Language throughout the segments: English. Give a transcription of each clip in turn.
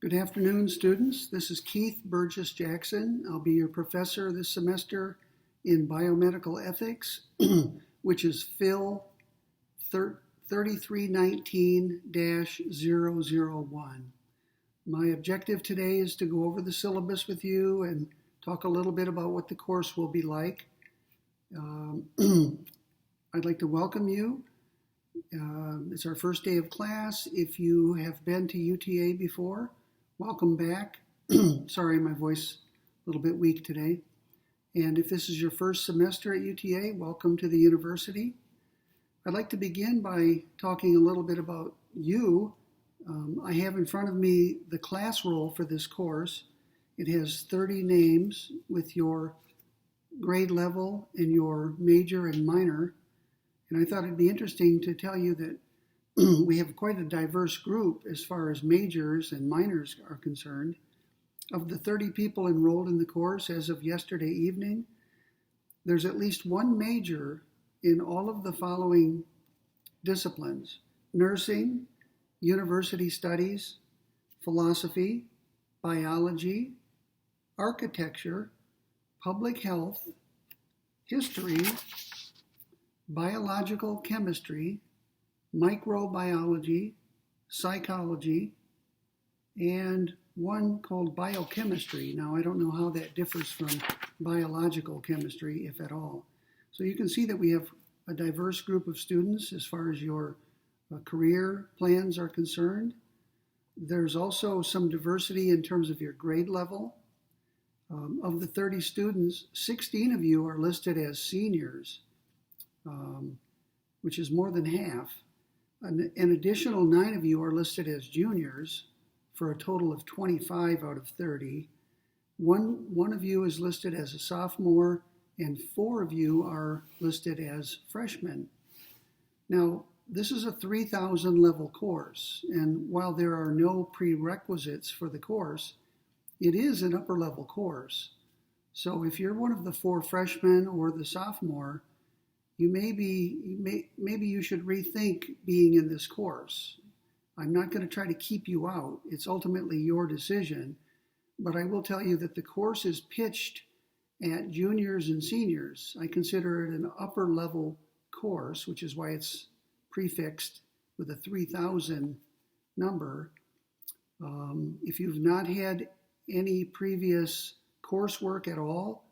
Good afternoon, students. This is Keith Burgess-Jackson. I'll be your professor this semester in Biomedical Ethics, which is Phil 3319-001. My objective today is to go over the syllabus with you and talk a little bit about what the course will be like. I'd like to welcome you. It's our first day of class. If you have been to UTA before, welcome back. Sorry, my voice a little bit weak today. And if this is your first semester at UTA, welcome to the university. I'd like to begin by talking a little bit about you. I have in front of me the class roll for this course. It has 30 names with your grade level and your major and minor. And I thought it'd be interesting to tell you that we have quite a diverse group as far as majors and minors are concerned. Of the 30 people enrolled in the course as of yesterday evening, there's at least one major in all of the following disciplines: nursing, university studies, philosophy, biology, architecture, public health, history, biological chemistry, microbiology, psychology, and one called biochemistry. Now, I don't know how that differs from biological chemistry, if at all. So you can see that we have a diverse group of students as far as your career plans are concerned. There's also some diversity in terms of your grade level. Of the 30 students, 16 of you are listed as seniors, which is more than half. An additional 9 of you are listed as juniors for a total of 25 out of 30. One of you is listed as a sophomore, and 4 of you are listed as freshmen. Now, this is a 3,000 level course, and while there are no prerequisites for the course, it is an upper level course. So if you're one of the 4 freshmen or the sophomore, maybe you should rethink being in this course. I'm not going to try to keep you out. It's ultimately your decision, but I will tell you that the course is pitched at juniors and seniors. I consider it an upper level course, which is why it's prefixed with a 3,000 number. If you've not had any previous coursework at all,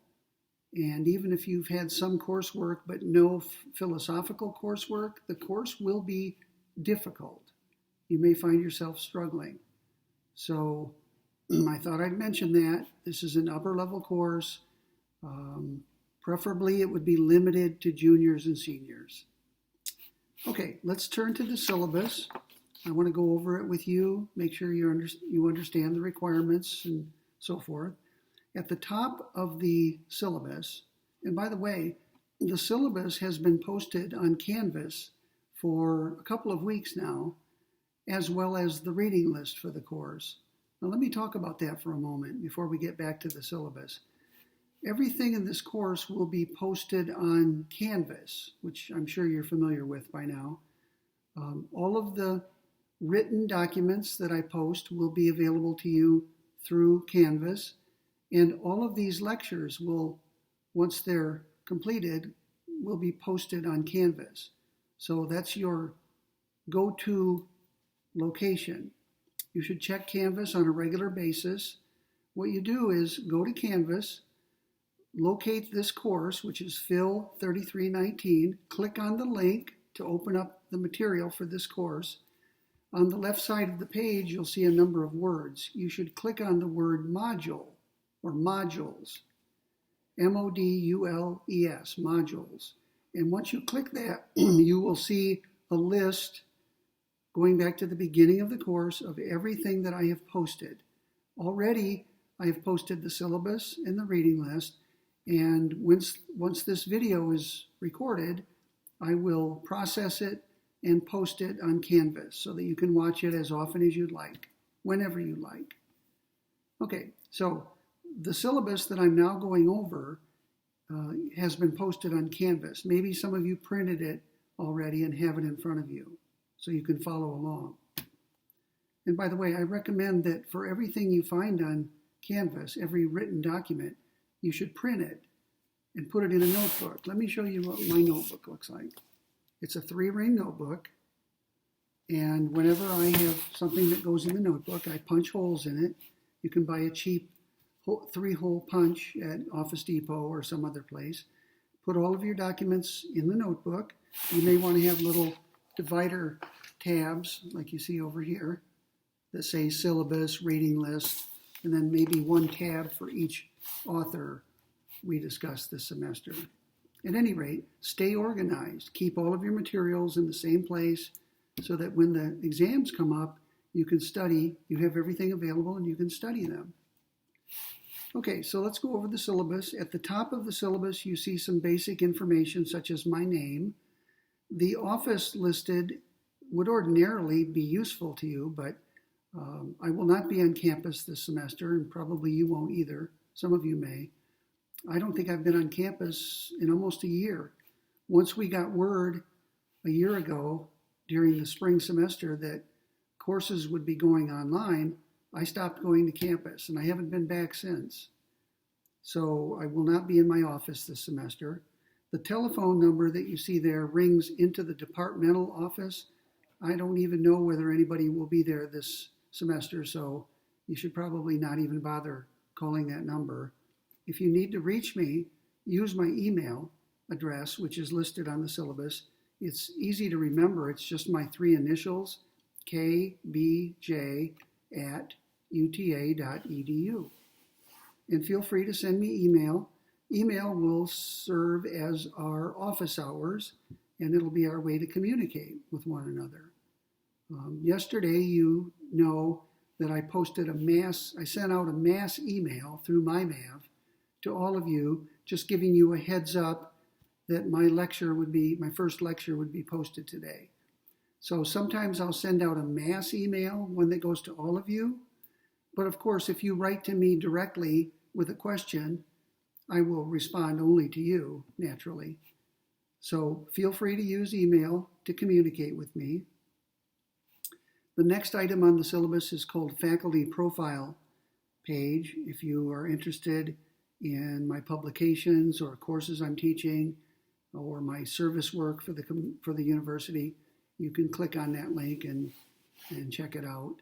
and even if you've had some coursework but no philosophical coursework, the course will be difficult. You may find yourself struggling. So I thought I'd mention that. This is an upper level course. Preferably it would be limited to juniors and seniors. Okay, let's turn to the syllabus. I want to go over it with you, make sure you understand the requirements and so forth. At the top of the syllabus, and by the way, the syllabus has been posted on Canvas for a couple of weeks now, as well as the reading list for the course. Now let me talk about that for a moment before we get back to the syllabus. Everything in this course will be posted on Canvas, which I'm sure you're familiar with by now. All of the written documents that I post will be available to you through Canvas. And all of these lectures will, once they're completed, will be posted on Canvas. So that's your go-to location. You should check Canvas on a regular basis. What you do is go to Canvas, locate this course, which is Phil 3319, click on the link to open up the material for this course. On the left side of the page, you'll see a number of words. You should click on the word module, or modules, M-O-D-U-L-E-S, modules. And once you click that, you will see a list going back to the beginning of the course of everything that I have posted. Already, I have posted the syllabus and the reading list, and once this video is recorded, I will process it and post it on Canvas so that you can watch it as often as you'd like, whenever you like. Okay, so the syllabus that I'm now going over has been posted on Canvas. Maybe some of you printed it already and have it in front of you so you can follow along. And by the way, I recommend that for everything you find on Canvas, every written document, you should print it and put it in a notebook. Let me show you what my notebook looks like. It's a 3-ring notebook, and whenever I have something that goes in the notebook, I punch holes in it. You can buy a cheap 3-hole punch at Office Depot or some other place. Put all of your documents in the notebook. You may want to have little divider tabs like you see over here that say syllabus, reading list, and then maybe one tab for each author we discussed this semester. At any rate, stay organized. Keep all of your materials in the same place so that when the exams come up, you can study, you have everything available and you can study them. Okay, so let's go over the syllabus. At the top of the syllabus, you see some basic information such as my name. The office listed would ordinarily be useful to you, but I will not be on campus this semester, and probably you won't either. Some of you may. I don't think I've been on campus in almost a year. Once we got word a year ago during the spring semester that courses would be going online, I stopped going to campus, and I haven't been back since. So I will not be in my office this semester. The telephone number that you see there rings into the departmental office. I don't even know whether anybody will be there this semester, so you should probably not even bother calling that number. If you need to reach me, use my email address, which is listed on the syllabus. It's easy to remember. It's just my 3 initials, kbj@uta.edu. And feel free to send me email. Email will serve as our office hours, and it'll be our way to communicate with one another. Yesterday, you know that I sent out a mass email through MyMav to all of you, just giving you a heads up that my first lecture would be posted today. So sometimes I'll send out a mass email, one that goes to all of you. But of course, if you write to me directly with a question, I will respond only to you, naturally. So feel free to use email to communicate with me. The next item on the syllabus is called Faculty Profile page. If you are interested in my publications or courses I'm teaching or my service work for the university, you can click on that link and check it out.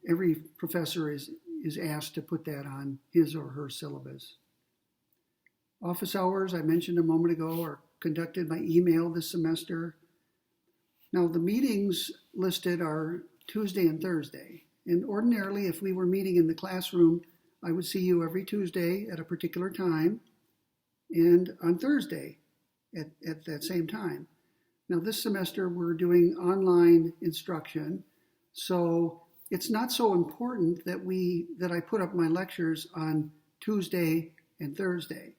Every professor is asked to put that on his or her syllabus. Office hours, I mentioned a moment ago, are conducted by email this semester. Now, the meetings listed are Tuesday and Thursday. And ordinarily, if we were meeting in the classroom, I would see you every Tuesday at a particular time and on Thursday at that same time. Now, this semester, we're doing online instruction, so it's not so important that I put up my lectures on Tuesday and Thursday.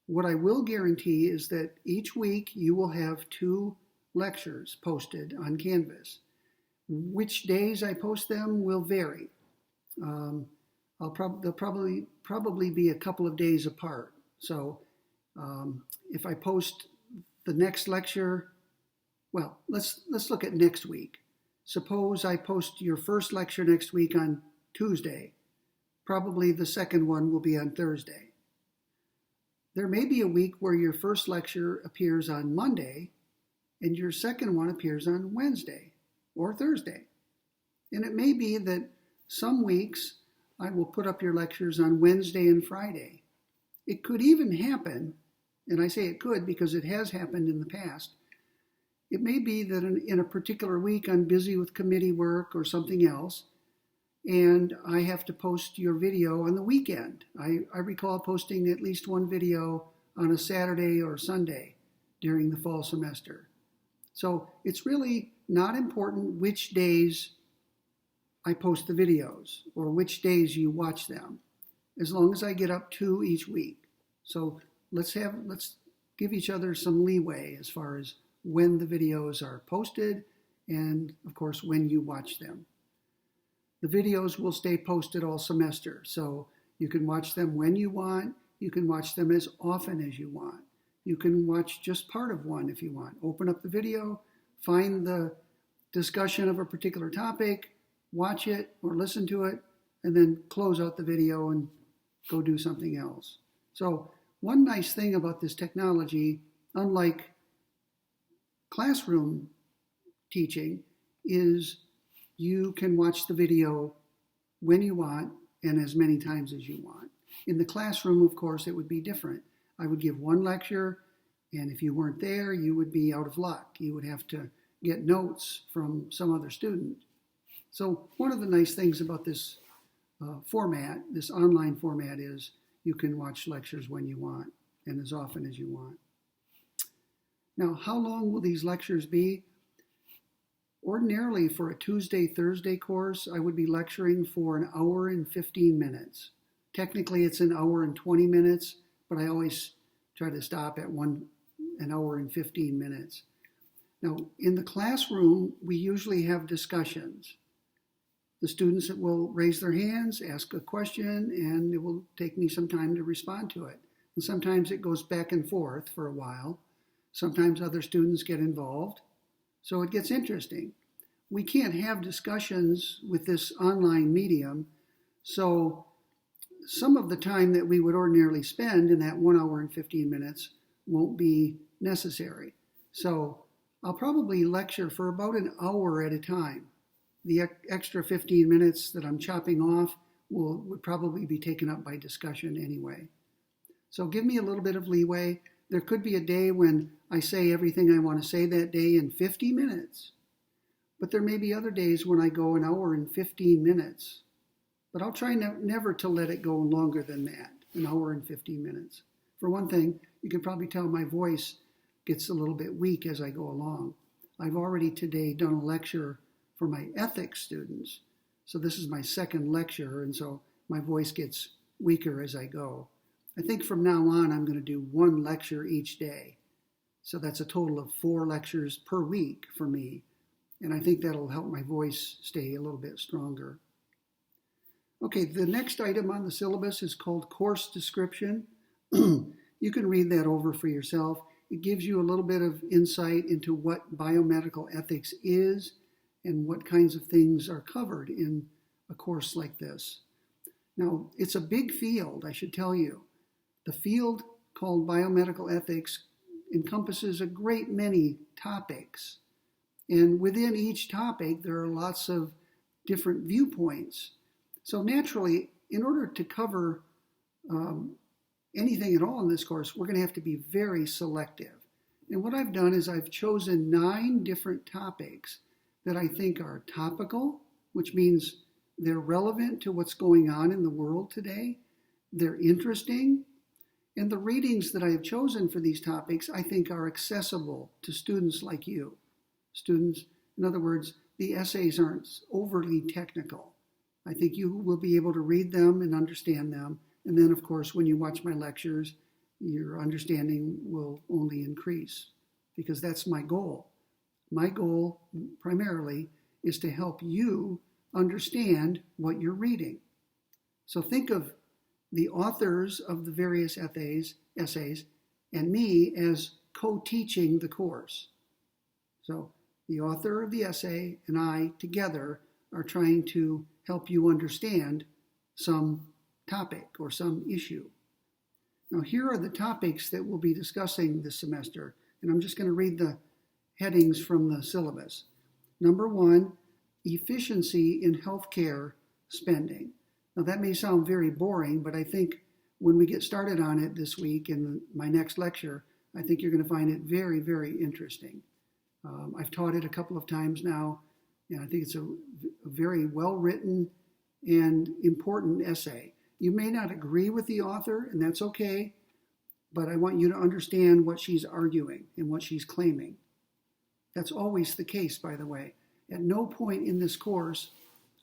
What I will guarantee is that each week you will have 2 lectures posted on Canvas. Which days I post them will vary. They'll probably be a couple of days apart. So if I post the next lecture, well, let's look at next week. Suppose I post your first lecture next week on Tuesday. Probably the second one will be on Thursday. There may be a week where your first lecture appears on Monday and your second one appears on Wednesday or Thursday. And it may be that some weeks I will put up your lectures on Wednesday and Friday. It could even happen, and I say it could because it has happened in the past. It may be that in a particular week I'm busy with committee work or something else, and I have to post your video on the weekend. I recall posting at least one video on a Saturday or Sunday during the fall semester. So it's really not important which days I post the videos or which days you watch them, as long as I get up 2 each week. So let's give each other some leeway as far as when the videos are posted and, of course, when you watch them. The videos will stay posted all semester, so you can watch them when you want. You can watch them as often as you want. You can watch just part of one if you want. Open up the video, find the discussion of a particular topic, watch it or listen to it, and then close out the video and go do something else. So one nice thing about this technology, unlike classroom teaching, is you can watch the video when you want and as many times as you want. In the classroom, of course, it would be different. I would give one lecture, and if you weren't there, you would be out of luck. You would have to get notes from some other student. So one of the nice things about this format, this online format, is you can watch lectures when you want and as often as you want. Now, how long will these lectures be? Ordinarily, for a Tuesday-Thursday course, I would be lecturing for an hour and 15 minutes. Technically, it's an hour and 20 minutes, but I always try to stop at an hour and 15 minutes. Now, in the classroom, we usually have discussions. The students will raise their hands, ask a question, and it will take me some time to respond to it. And sometimes it goes back and forth for a while. Sometimes other students get involved. So it gets interesting. We can't have discussions with this online medium, so some of the time that we would ordinarily spend in that 1 hour and 15 minutes won't be necessary. So I'll probably lecture for about an hour at a time. The extra 15 minutes that I'm chopping off would probably be taken up by discussion anyway. So give me a little bit of leeway. There could be a day when I say everything I want to say that day in 50 minutes. But there may be other days when I go an hour and 15 minutes. But I'll try never to let it go longer than that, an hour and 15 minutes. For one thing, you can probably tell my voice gets a little bit weak as I go along. I've already today done a lecture for my ethics students. So this is my second lecture, and so my voice gets weaker as I go. I think from now on, I'm going to do one lecture each day. So that's a total of 4 lectures per week for me. And I think that'll help my voice stay a little bit stronger. Okay, the next item on the syllabus is called course description. You can read that over for yourself. It gives you a little bit of insight into what biomedical ethics is and what kinds of things are covered in a course like this. Now, it's a big field, I should tell you. The field called biomedical ethics encompasses a great many topics. And within each topic, there are lots of different viewpoints. So naturally, in order to cover anything at all in this course, we're going to have to be very selective. And what I've done is I've chosen 9 different topics that I think are topical, which means they're relevant to what's going on in the world today. They're interesting. And the readings that I have chosen for these topics, I think, are accessible to students like you. Students, in other words, the essays aren't overly technical. I think you will be able to read them and understand them. And then, of course, when you watch my lectures, your understanding will only increase, because that's my goal. My goal, primarily, is to help you understand what you're reading. So think of the authors of the various essays and me as co-teaching the course. So the author of the essay and I together are trying to help you understand some topic or some issue. Now, here are the topics that we'll be discussing this semester, and I'm just going to read the headings from the syllabus. Number 1, efficiency in healthcare spending. Now, that may sound very boring, but I think when we get started on it this week in my next lecture, I think you're going to find it very, very interesting. I've taught it a couple of times now, and I think it's a very well-written and important essay. You may not agree with the author, and that's okay, but I want you to understand what she's arguing and what she's claiming. That's always the case, by the way. At no point in this course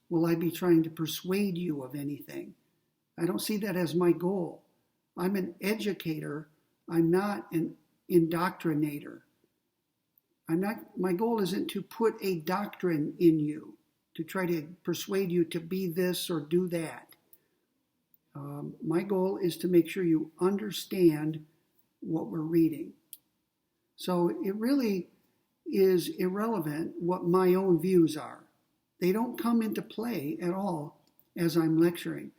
will I be trying to persuade you of anything. I don't see that as my goal. I'm an educator. I'm not an indoctrinator. My goal isn't to put a doctrine in you, to try to persuade you to be this or do that. My goal is to make sure you understand what we're reading. So it really is irrelevant what my own views are. They don't come into play at all as I'm lecturing.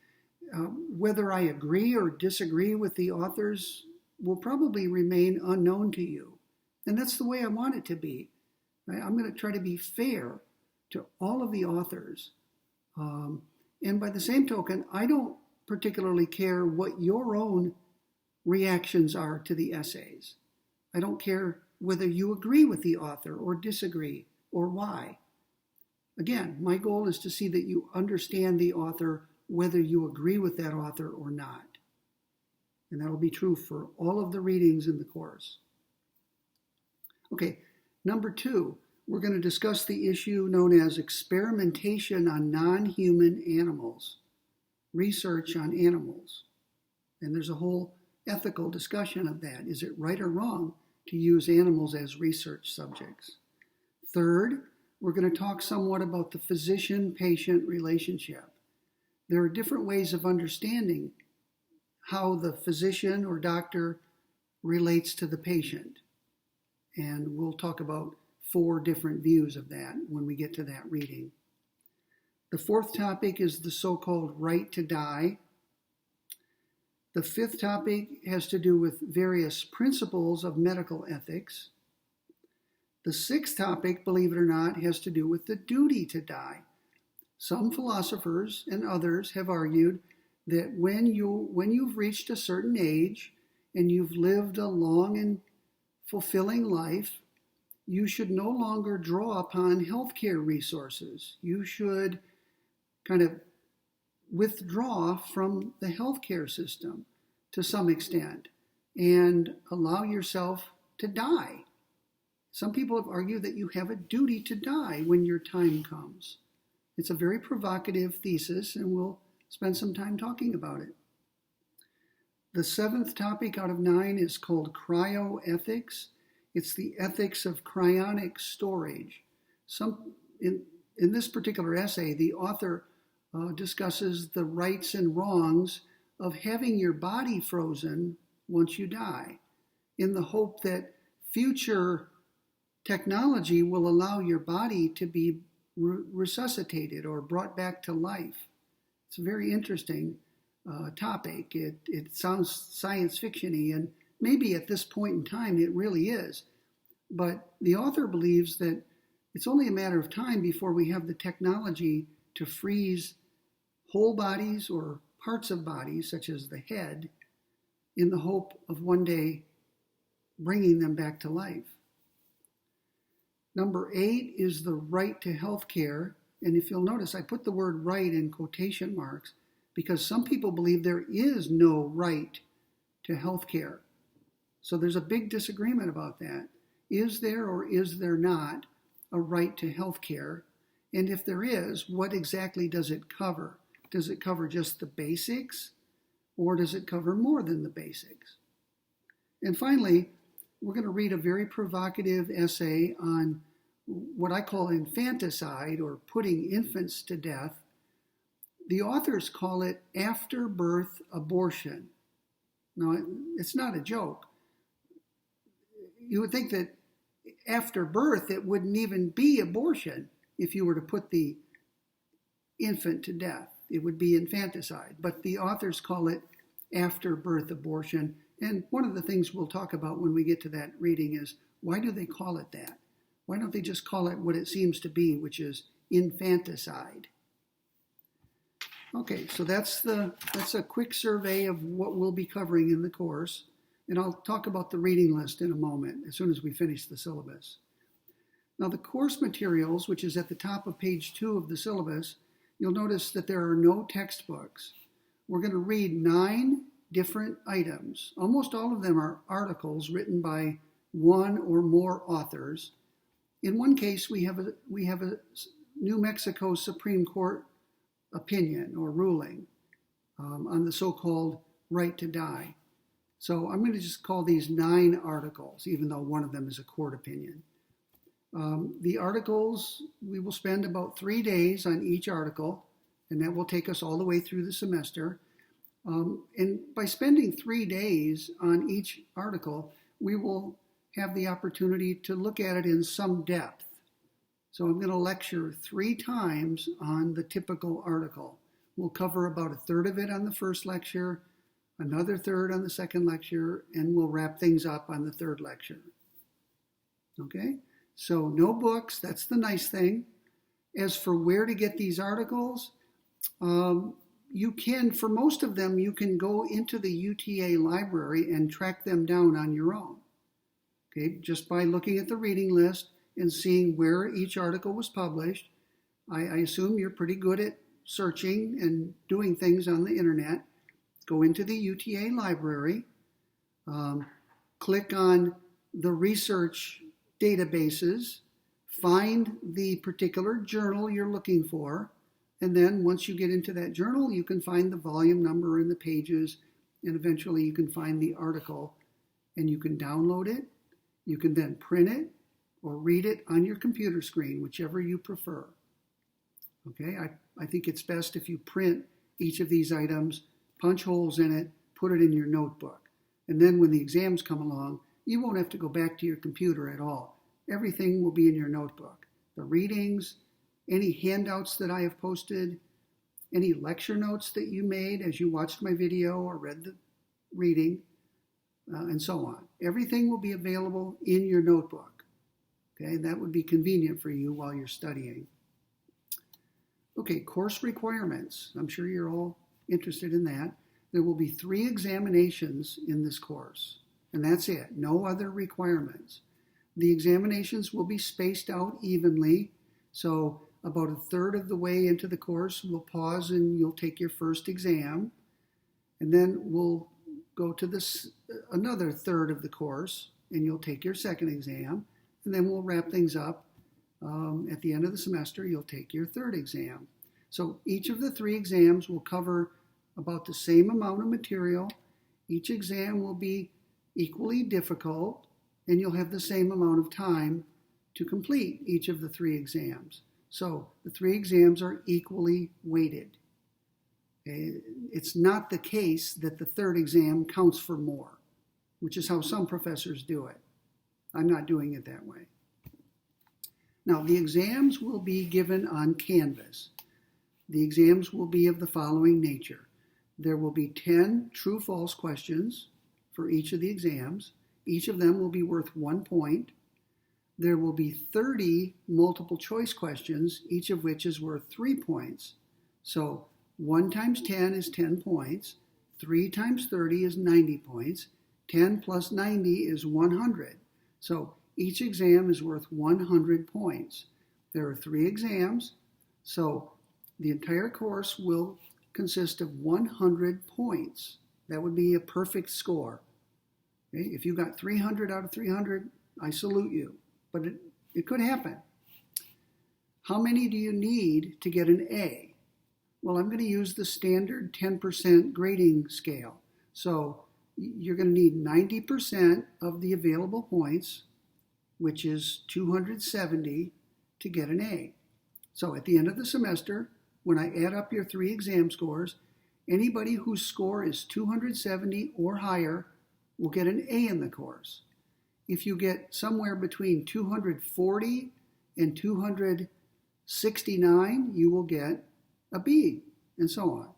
Whether I agree or disagree with the authors will probably remain unknown to you. And that's the way I want it to be. Right? I'm going to try to be fair to all of the authors. And by the same token, I don't particularly care what your own reactions are to the essays. I don't care whether you agree with the author or disagree or why. Again, my goal is to see that you understand the author whether you agree with that author or not. And that'll be true for all of the readings in the course. Okay, number 2, we're going to discuss the issue known as experimentation on non-human animals, research on animals. And there's a whole ethical discussion of that. Is it right or wrong to use animals as research subjects? Third, we're going to talk somewhat about the physician-patient relationship. There are different ways of understanding how the physician or doctor relates to the patient. And we'll talk about 4 different views of that when we get to that reading. The 4th topic is the so-called right to die. The 5th topic has to do with various principles of medical ethics. The 6th topic, believe it or not, has to do with the duty to die. Some philosophers and others have argued that when you've reached a certain age and you've lived a long and fulfilling life, you should no longer draw upon healthcare resources. You should kind of withdraw from the healthcare system to some extent and allow yourself to die. Some people have argued that you have a duty to die when your time comes. It's a very provocative thesis, and we'll spend some time talking about it. The 7th topic out of 9 is called cryoethics. It's the ethics of cryonic storage. In this particular essay, the author discusses the rights and wrongs of having your body frozen once you die, in the hope that future technology will allow your body to be resuscitated or brought back to life. It's a very interesting topic. It sounds science fiction-y, and maybe at this point in time it really is. But the author believes that it's only a matter of time before we have the technology to freeze whole bodies or parts of bodies, such as the head, in the hope of one day bringing them back to life. Number 8 is the right to health care. And if you'll notice, I put the word right in quotation marks because some people believe there is no right to health care. So there's a big disagreement about that. Is there or is there not a right to health care? And if there is, what exactly does it cover? Does it cover just the basics, or does it cover more than the basics? And finally, we're going to read a very provocative essay on what I call infanticide, or putting infants to death. The authors call it after-birth abortion. Now, it's not a joke. You would think that after birth, it wouldn't even be abortion if you were to put the infant to death. It would be infanticide. But the authors call it after-birth abortion. And one of the things we'll talk about when we get to that reading is, why do they call it that? Why don't they just call it what it seems to be, which is infanticide? Okay, so that's a quick survey of what we'll be covering in the course. And I'll talk about the reading list in a moment, as soon as we finish the syllabus. Now, the course materials, which is at the top of page 2 of the syllabus, you'll notice that there are no textbooks. We're going to read 9 different items. Almost all of them are articles written by one or more authors. In one case, we have a New Mexico Supreme Court opinion or ruling on the so-called right to die. So I'm going to just call these 9 articles, even though one of them is a court opinion. The articles, we will spend about 3 days on each article, and that will take us all the way through the semester. And by spending 3 days on each article, we will have the opportunity to look at it in some depth. So I'm going to lecture 3 times on the typical article. We'll cover about a third of it on the first lecture, another third on the second lecture, and we'll wrap things up on the third lecture. Okay? So no books, that's the nice thing. As for where to get these articles, you can, for most of them, you can go into the UTA library and track them down on your own. Okay, just by looking at the reading list and seeing where each article was published. I assume you're pretty good at searching and doing things on the internet. Go into the UTA library, click on the research databases, find the particular journal you're looking for, and then once you get into that journal, you can find the volume number and the pages, and eventually you can find the article, and you can download it. You can then print it or read it on your computer screen, whichever you prefer. Okay, I think it's best if you print each of these items, punch holes in it, put it in your notebook. And then when the exams come along, you won't have to go back to your computer at all. Everything will be in your notebook. The readings, any handouts that I have posted, any lecture notes that you made as you watched my video or read the reading, and so on. Everything will be available in your notebook. Okay, that would be convenient for you while you're studying. Okay, course requirements. I'm sure you're all interested in that. There will be 3 examinations in this course, and that's it. No other requirements. The examinations will be spaced out evenly, so about a third of the way into the course, we'll pause and you'll take your first exam, and then we'll go to another third of the course, and you'll take your second exam, and then we'll wrap things up. At the end of the semester, you'll take your third exam. So each of the 3 exams will cover about the same amount of material. Each exam will be equally difficult, and you'll have the same amount of time to complete each of the 3 exams. So the 3 exams are equally weighted. Okay? It's not the case that the third exam counts for more, which is how some professors do it. I'm not doing it that way. Now, the exams will be given on Canvas. The exams will be of the following nature. There will be 10 true-false questions for each of the exams. Each of them will be worth 1 point. There will be 30 multiple choice questions, each of which is worth 3 points. So 1 times 10 is 10 points. 3 times 30 is 90 points. 10 plus 90 is 100. So each exam is worth 100 points. There are 3 exams, so the entire course will consist of 100 points. That would be a perfect score. Okay? If you got 300 out of 300, I salute you, but it could happen. How many do you need to get an A? Well, I'm going to use the standard 10% grading scale. So you're going to need 90% of the available points, which is 270, to get an A. So at the end of the semester, when I add up your 3 exam scores, anybody whose score is 270 or higher will get an A in the course. If you get somewhere between 240 and 269, you will get a B, and so on.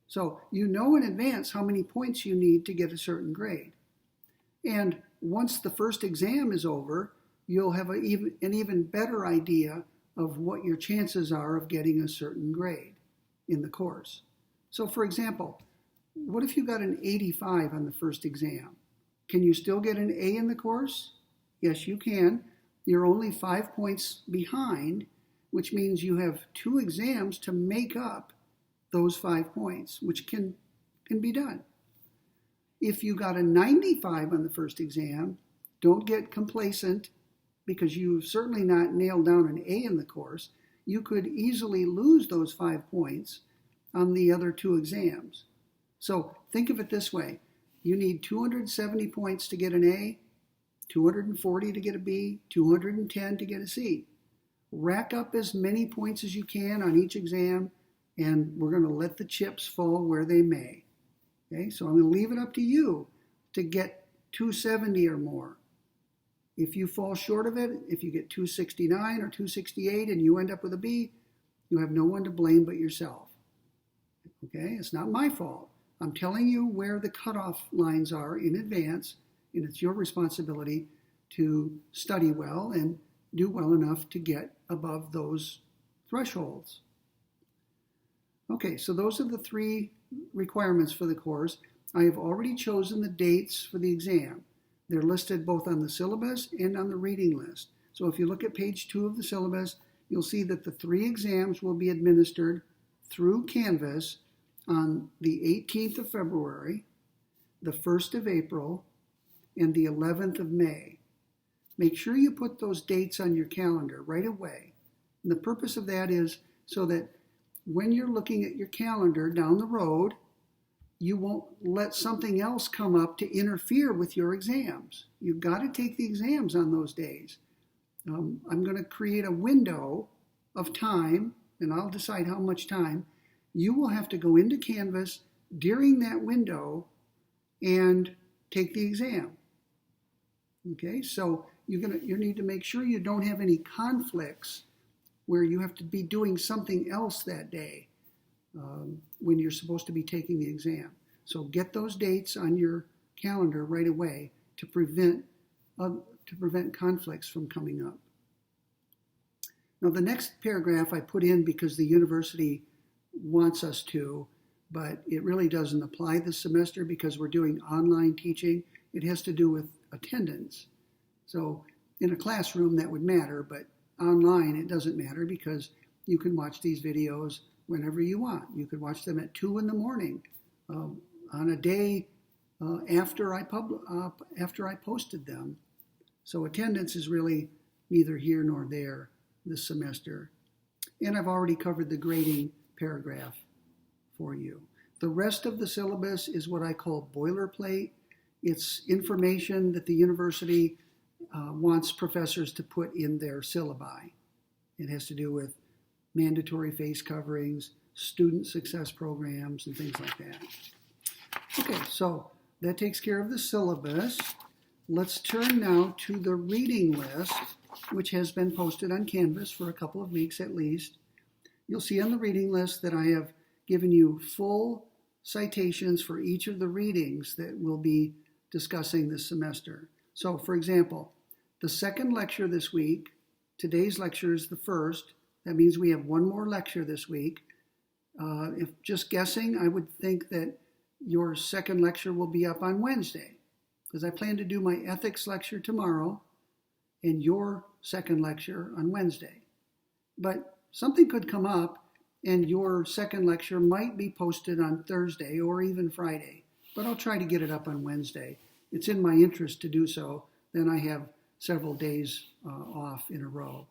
So you know in advance how many points you need to get a certain grade. And once the first exam is over, you'll have an even better idea of what your chances are of getting a certain grade in the course. So for example, what if you got an 85 on the first exam? Can you still get an A in the course? Yes, you can. You're only 5 points behind, which means you have 2 exams to make up those 5 points, which can be done. If you got a 95 on the first exam, don't get complacent, because you've certainly not nailed down an A in the course. You could easily lose those 5 points on the other 2 exams. So think of it this way. You need 270 points to get an A, 240 to get a B, 210 to get a C. Rack up as many points as you can on each exam, and we're going to let the chips fall where they may. Okay, so I'm going to leave it up to you to get 270 or more. If you fall short of it, if you get 269 or 268 and you end up with a B, you have no one to blame but yourself. Okay, it's not my fault. I'm telling you where the cutoff lines are in advance, and it's your responsibility to study well and do well enough to get above those thresholds. Okay, so those are the 3 requirements for the course. I have already chosen the dates for the exam. They're listed both on the syllabus and on the reading list. So if you look at page 2 of the syllabus, you'll see that the 3 exams will be administered through Canvas on the 18th of February, the 1st of April, and the 11th of May. Make sure you put those dates on your calendar right away. And the purpose of that is so that when you're looking at your calendar down the road, you won't let something else come up to interfere with your exams. You've got to take the exams on those days. I'm going to create a window of time, and I'll decide how much time. You will have to go into Canvas during that window and take the exam. Okay, so you need to make sure you don't have any conflicts where you have to be doing something else that day when you're supposed to be taking the exam. So get those dates on your calendar right away to prevent conflicts from coming up. Now the next paragraph I put in because the university wants us to, but it really doesn't apply this semester because we're doing online teaching. It has to do with attendance. So in a classroom that would matter, but online it doesn't matter because you can watch these videos whenever you want. You could watch them at 2 in the morning on a day after I posted them. So attendance is really neither here nor there this semester. And I've already covered the grading paragraph for you. The rest of the syllabus is what I call boilerplate. It's information that the university wants professors to put in their syllabi. It has to do with mandatory face coverings, student success programs, and things like that. Okay, so that takes care of the syllabus. Let's turn now to the reading list, which has been posted on Canvas for a couple of weeks at least. You'll see on the reading list that I have given you full citations for each of the readings that we'll be discussing this semester. So, for example, the second lecture this week, today's lecture is the first. That means we have one more lecture this week. If just guessing, I would think that your second lecture will be up on Wednesday, because I plan to do my ethics lecture tomorrow and your second lecture on Wednesday. But something could come up and your second lecture might be posted on Thursday or even Friday, but I'll try to get it up on Wednesday. It's in my interest to do so. Then I have several days off in a row.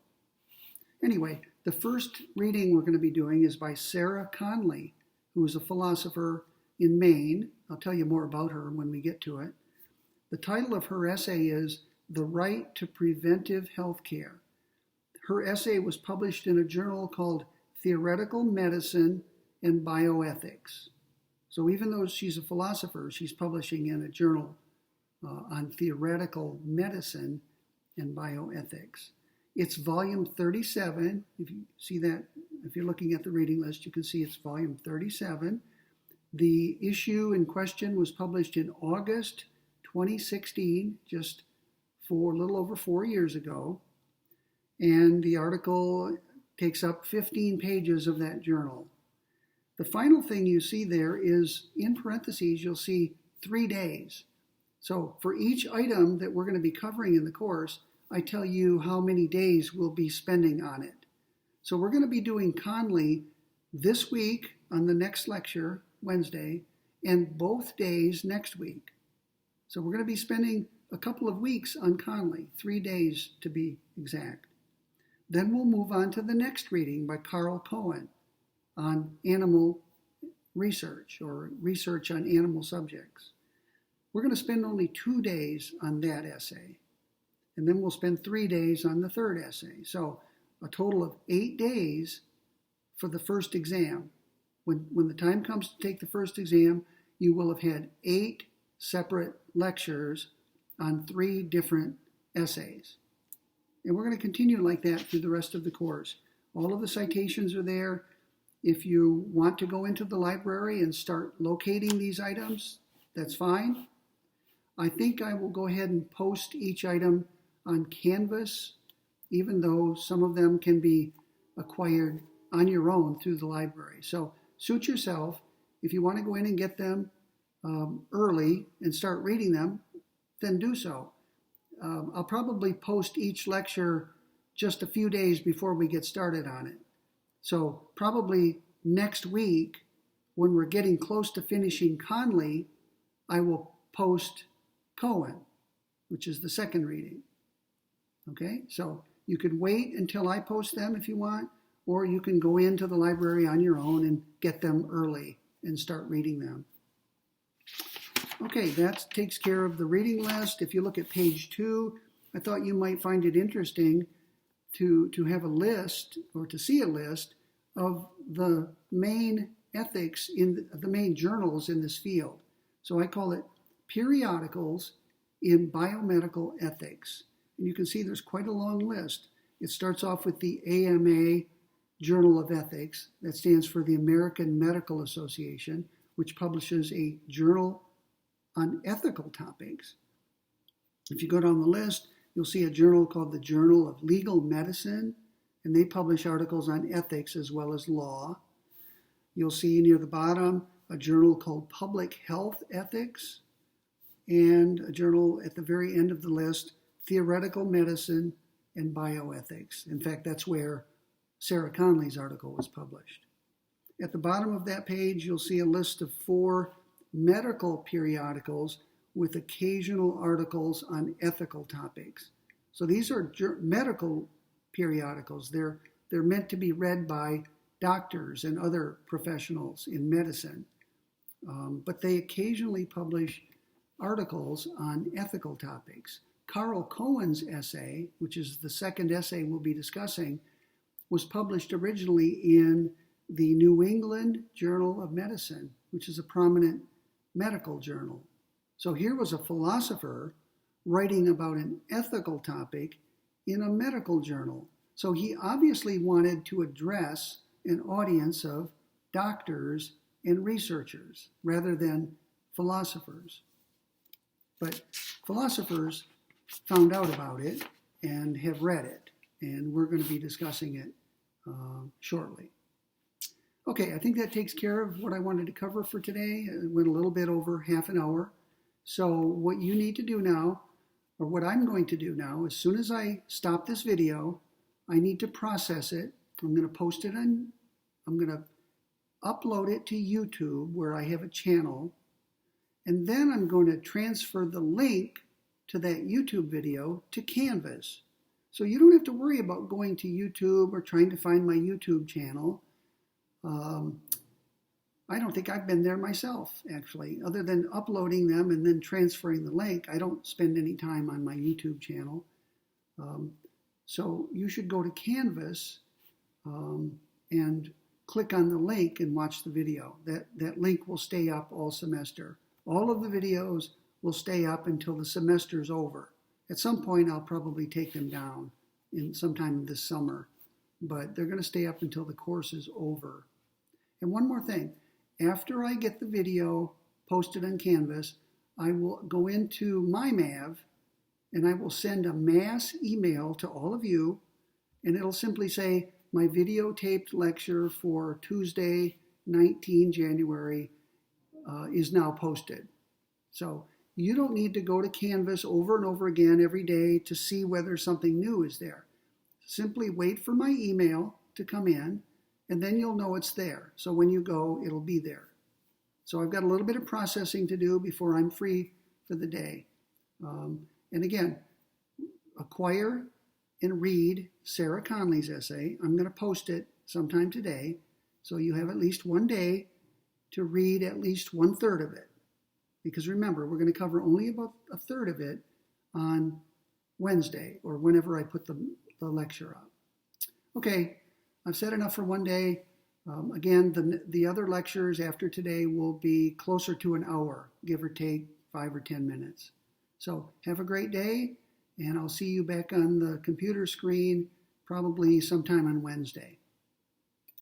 Anyway, the first reading we're going to be doing is by Sarah Conley, who is a philosopher in Maine. I'll tell you more about her when we get to it. The title of her essay is The Right to Preventive Health Care. Her essay was published in a journal called Theoretical Medicine and Bioethics. So even though she's a philosopher, she's publishing in a journal on theoretical medicine and bioethics. It's volume 37. If you see that, if you're looking at the reading list, you can see it's volume 37. The issue in question was published in August 2016, just a little over 4 years ago. And the article takes up 15 pages of that journal. The final thing you see there is, in parentheses, you'll see 3 days. So for each item that we're going to be covering in the course, I tell you how many days we'll be spending on it. So we're going to be doing Conley this week on the next lecture, Wednesday, and both days next week. So we're going to be spending a couple of weeks on Conley, 3 days to be exact. Then we'll move on to the next reading by Carl Cohen on animal research or research on animal subjects. We're going to spend only 2 days on that essay. And then we'll spend 3 days on the third essay. So a total of 8 days for the first exam. When the time comes to take the first exam, you will have had 8 separate lectures on 3 different essays. And we're going to continue like that through the rest of the course. All of the citations are there. If you want to go into the library and start locating these items, that's fine. I think I will go ahead and post each item on Canvas, even though some of them can be acquired on your own through the library. So suit yourself. If you want to go in and get them early and start reading them, then do so. I'll probably post each lecture just a few days before we get started on it. So probably next week, when we're getting close to finishing Conley, I will post Cohen, which is the second reading. Okay, so you could wait until I post them if you want, or you can go into the library on your own and get them early and start reading them. Okay, that takes care of the reading list. If you look at page 2, I thought you might find it interesting to have a list, or to see a list of the main ethics in the main journals in this field. So I call it periodicals in biomedical ethics. And you can see there's quite a long list. It starts off with the AMA Journal of Ethics. That stands for the American Medical Association, which publishes a journal on ethical topics. If you go down the list, you'll see a journal called the Journal of Legal Medicine, and they publish articles on ethics as well as law. You'll see near the bottom a journal called Public Health Ethics, and a journal at the very end of the list, Theoretical Medicine and Bioethics. In fact, that's where Sarah Conley's article was published. At the bottom of that page, you'll see a list of 4 medical periodicals with occasional articles on ethical topics. So these are medical periodicals. They're meant to be read by doctors and other professionals in medicine. But they occasionally publish articles on ethical topics. Carl Cohen's essay, which is the second essay we'll be discussing, was published originally in the New England Journal of Medicine, which is a prominent medical journal. So here was a philosopher writing about an ethical topic in a medical journal. So he obviously wanted to address an audience of doctors and researchers rather than philosophers. But philosophers found out about it and have read it, and we're going to be discussing it shortly. Okay, I think that takes care of what I wanted to cover for today. It went a little bit over half an hour. So what you need to do now, or what I'm going to do now, as soon as I stop this video, I need to process it. I'm going to post it on, I'm going to upload it to YouTube where I have a channel, and then I'm going to transfer the link to that YouTube video to Canvas. So you don't have to worry about going to YouTube or trying to find my YouTube channel. I don't think I've been there myself, actually. Other than uploading them and then transferring the link, I don't spend any time on my YouTube channel. So you should go to Canvas and click on the link and watch the video. That link will stay up all semester. All of the videos will stay up until the semester's over. At some point, I'll probably take them down sometime this summer, but they're going to stay up until the course is over. And one more thing, after I get the video posted on Canvas, I will go into MyMav and I will send a mass email to all of you, and it'll simply say, my videotaped lecture for Tuesday, 19 January is now posted. So you don't need to go to Canvas over and over again every day to see whether something new is there. Simply wait for my email to come in, and then you'll know it's there. So when you go, it'll be there. So I've got a little bit of processing to do before I'm free for the day. And again, acquire and read Sarah Conley's essay. I'm going to post it sometime today, so you have at least one day to read at least 1/3 of it. Because remember, we're going to cover only about 1/3 of it on Wednesday or whenever I put the lecture up. Okay, I've said enough for one day. Again, the other lectures after today will be closer to an hour, give or take 5 or 10 minutes. So have a great day, and I'll see you back on the computer screen probably sometime on Wednesday.